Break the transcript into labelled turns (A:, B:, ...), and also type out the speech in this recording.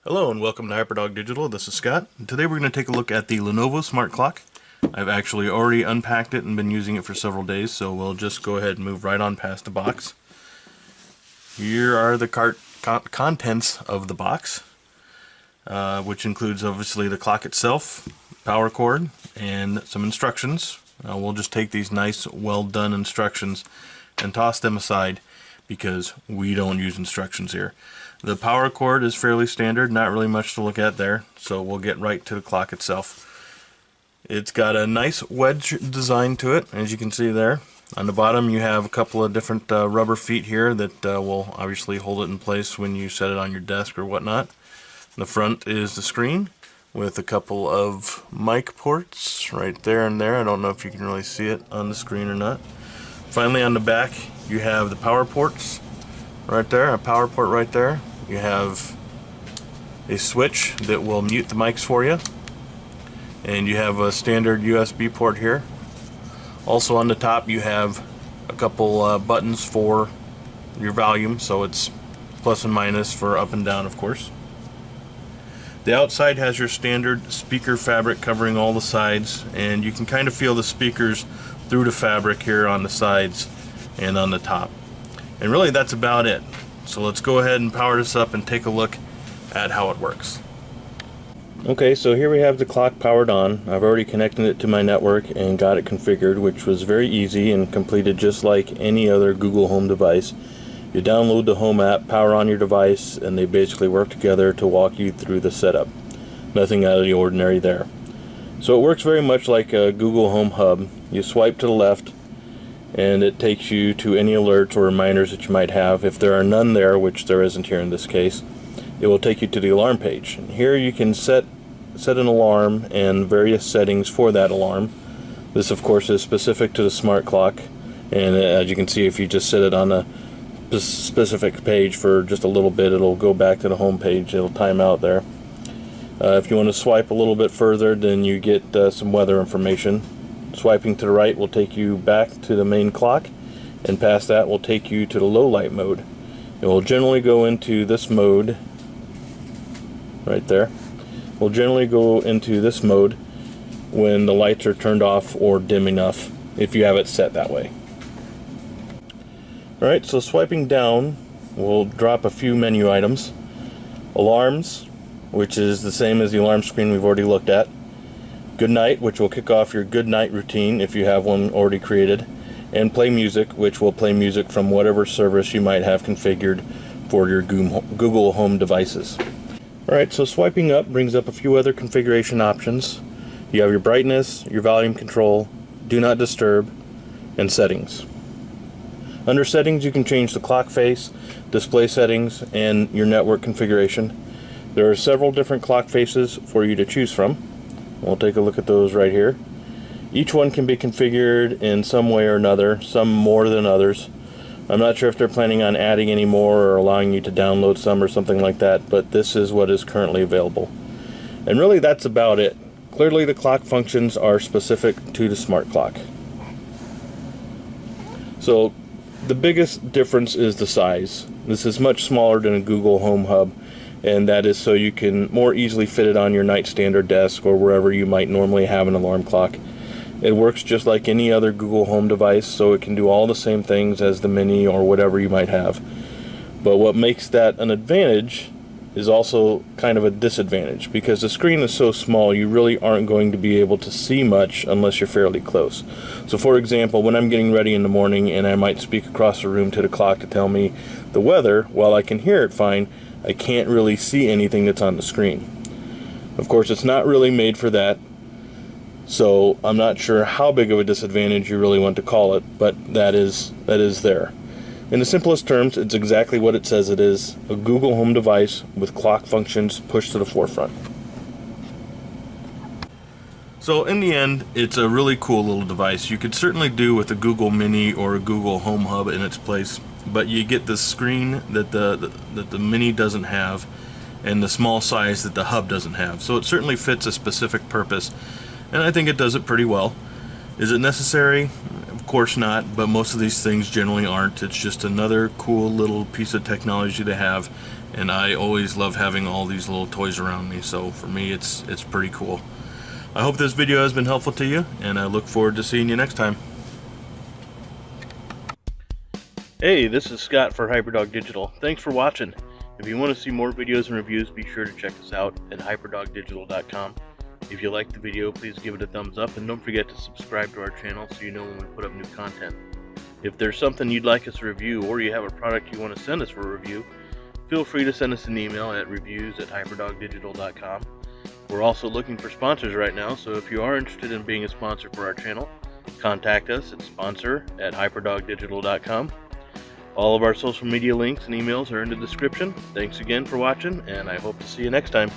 A: Hello and welcome to HyperDog Digital. This is Scott. And today we're going to take a look at the Lenovo smart clock. I've actually already unpacked it and been using it for several days, so we'll just go ahead and move right on past the box. Here are the contents of the box, which includes obviously the clock itself, power cord, and some instructions. We'll just take these nice, well done instructions and toss them aside because we don't use instructions here. The power cord is fairly standard, not really much to look at there, so we'll get right to the clock itself. It's got a nice wedge design to it, as you can see there. On the bottom you have a couple of different rubber feet here that will obviously hold it in place when you set it on your desk or whatnot. The front is the screen with a couple of mic ports right there and there. I don't know if you can really see it on the screen or not. Finally, on the back you have the power ports right there, a power port right there. You have a switch that will mute the mics for you, and you have a standard USB port here. Also on the top you have a couple buttons for your volume, so it's plus and minus for up and down, of course. The outside has your standard speaker fabric covering all the sides, and you can kind of feel the speakers through the fabric here on the sides and on the top. And really that's about it. So let's go ahead and power this up and take a look at how it works. Okay, so here we have the clock powered on. I've already connected it to my network and got it configured, which was very easy and completed just like any other Google Home device. You download the Home app, power on your device, and they basically work together to walk you through the setup. Nothing out of the ordinary there. So it works very much like a Google Home Hub. You swipe to the left and it takes you to any alerts or reminders that you might have. If there are none there, which there isn't here in this case, it will take you to the alarm page. And here you can set an alarm and various settings for that alarm. This of course is specific to the smart clock, and as you can see, if you just set it on a specific page for just a little bit, it'll go back to the home page. It'll time out there. If you want to swipe a little bit further, then you get some weather information. Swiping to the right will take you back to the main clock, and past that will take you to the low light mode. It will generally go into this mode right there. Will generally go into this mode when the lights are turned off or dim enough, if you have it set that way. Alright, so swiping down will drop a few menu items. Alarms, which is the same as the alarm screen we've already looked at. Good night, which will kick off your good night routine if you have one already created. And play music, which will play music from whatever service you might have configured for your Google Home devices. Alright, so swiping up brings up a few other configuration options. You have your brightness, your volume control, do not disturb, and settings. Under settings you can change the clock face, display settings, and your network configuration. There are several different clock faces for you to choose from. We'll take a look at those right here. Each one can be configured in some way or another, some more than others. I'm not sure if they're planning on adding any more or allowing you to download some or something like that, but this is what is currently available. And really that's about it. Clearly the clock functions are specific to the smart clock. So the biggest difference is the size. This is much smaller than a Google Home Hub, and that is so you can more easily fit it on your nightstand or desk or wherever you might normally have an alarm clock. It works just like any other Google Home device, so it can do all the same things as the Mini or whatever you might have. But what makes that an advantage is also kind of a disadvantage, because the screen is so small you really aren't going to be able to see much unless you're fairly close. So for example, when I'm getting ready in the morning and I might speak across the room to the clock to tell me the weather, while I can hear it fine, I can't really see anything that's on the screen. Of course, it's not really made for that, so I'm not sure how big of a disadvantage you really want to call it, but that is there. In the simplest terms, it's exactly what it says it is: a Google Home device with clock functions pushed to the forefront. So in the end, it's a really cool little device. You could certainly do with a Google Mini or a Google Home Hub in its place, but you get the screen that the Mini doesn't have, and the small size that the Hub doesn't have. So it certainly fits a specific purpose, and I think it does it pretty well. Is it necessary? Of course not, but most of these things generally aren't. It's just another cool little piece of technology to have, and I always love having all these little toys around me, so for me it's pretty cool. I hope this video has been helpful to you, and I look forward to seeing you next time. Hey, this is Scott for Hyperdog Digital. Thanks for watching. If you want to see more videos and reviews, be sure to check us out at hyperdogdigital.com. If you liked the video, please give it a thumbs up, and don't forget to subscribe to our channel so you know when we put up new content. If there's something you'd like us to review, or you have a product you want to send us for a review, feel free to send us an email at reviews@hyperdogdigital.com. We're also looking for sponsors right now, so if you are interested in being a sponsor for our channel, contact us at sponsor@hyperdogdigital.com. All of our social media links and emails are in the description. Thanks again for watching, and I hope to see you next time.